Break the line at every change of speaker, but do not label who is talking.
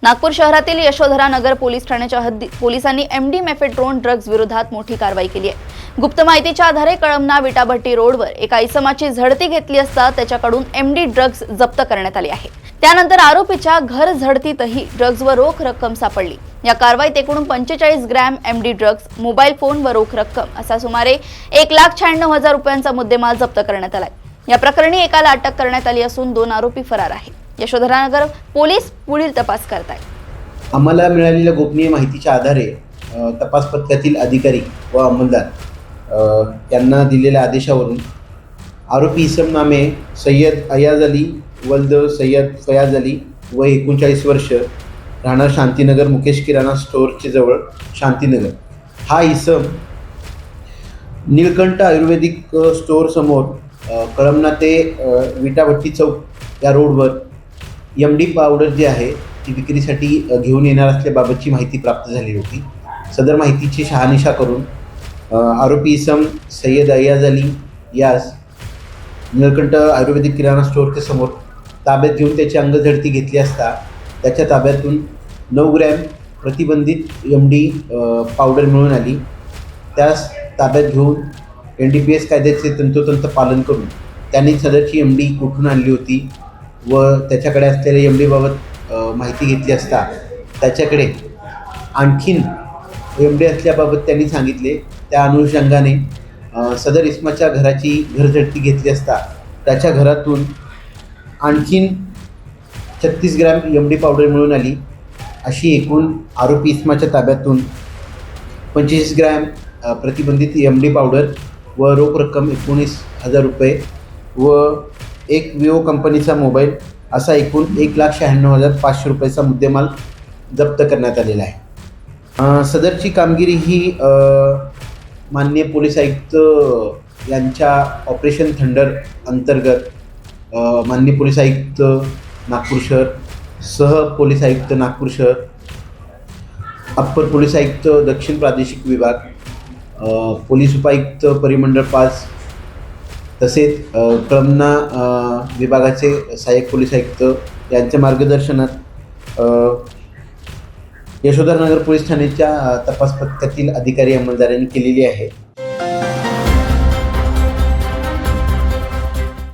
नागपूर शहरातील यशोधरा नगर पोलीस ठाण्याच्या हद्दीत पोलिसांनी एमडी मेफेड्रोन ड्रग्ज विरोधात मोठी कारवाई केली आहे। गुप्त माहितीच्या आधारे कळमना विटाभट्टी रोडवर एका इसमाची झडती घेतली असता त्याच्याकडून एमडी ड्रग्ज जप्त करण्यात आली आहे। त्यानंतर आरोपीच्या घर झडतीतही ड्रग्ज व रोख रक्कम सापडली। या कारवाईत एकूण 45 gram MD drugs, mobile phone व रोख रक्कम असा सुमारे 1,96,000 रुपयांचा मुद्देमाल जप्त करण्यात आलाय। या प्रकरणी एकाला अटक करण्यात आली असून 2 आरोपी फरार आहेत। यशोधरानगर पोलीस पुढील तपास करतायत।
आम्हाला मिळालेल्या गोपनीय माहितीच्या आधारे तपास पथकातील अधिकारी व अंमलदार यांना दिलेल्या आदेशावरून आरोपी इसम नामे सय्यद अयाज अली वल्द सय्यद फयाज अली व 39 वर्ष, राहणार शांतीनगर मुकेश किराणा स्टोअरचे जवळ शांतीनगर, हा इसम नीलकंठ आयुर्वेदिक स्टोअर समोर कळमना ते विटाभट्टी चौक या रोडवर एमडी पावडर जी आहे ती विक्रीसाठी घेऊन येणार असल्याबाबतची माहिती प्राप्त झाली होती। सदर माहितीची शहानिशा करून आरोपी इसम सय्यद अयाज अली यास नीलकंठ आयुर्वेदिक किराणा स्टोअरच्या समोर ताब्यात घेऊन त्याची अंगझडती घेतली असता त्याच्या ताब्यातून 9 ग्रॅम प्रतिबंधित एमडी पावडर मिळून आली। त्यास ताब्यात घेऊन NDPS कायद्याचे तंतोतंत पालन करून त्यांनी सदरची एमडी कुठून आणली होती व त्याच्याकडे असलेल्या एमडीबाबत माहिती घेतली असता त्याच्याकडे आणखीन एमडी असल्याबाबत त्यांनी सांगितले। त्या अनुषंगाने सदर इस्माच्या घराची घरझडती घेतली असता त्याच्या घरातून आणखीन 36 ग्रॅम एमडी पावडर मिळून आली। अशी एकूण आरोपी इस्माच्या ताब्यातून 25 ग्रॅम प्रतिबंधित एमडी पावडर व रोख रक्कम 19,000 रुपये व एक विवो कंपनीचा मोबाईल असा एकूण 1,96,500 रुपयाचा मुद्देमाल जप्त करण्यात आलेला आहे। सदरची कामगिरी ही माननीय पोलीस आयुक्त यांच्या ऑपरेशन थंडर अंतर्गत माननीय पोलीस आयुक्त नागपूर शहर, सह पोलीस आयुक्त नागपूर शहर, अप्पर पोलीस आयुक्त दक्षिण प्रादेशिक विभाग, पोलीस उपायुक्त परिमंडळ 5 तसेच कळमना विभागाचे सहाय्यक पोलीस आयुक्त यांच्या मार्गदर्शनात यशोधरानगर पोलीस ठाण्याच्या तपास पथकातील अधिकारी अंमलदारांनी केलेली आहे।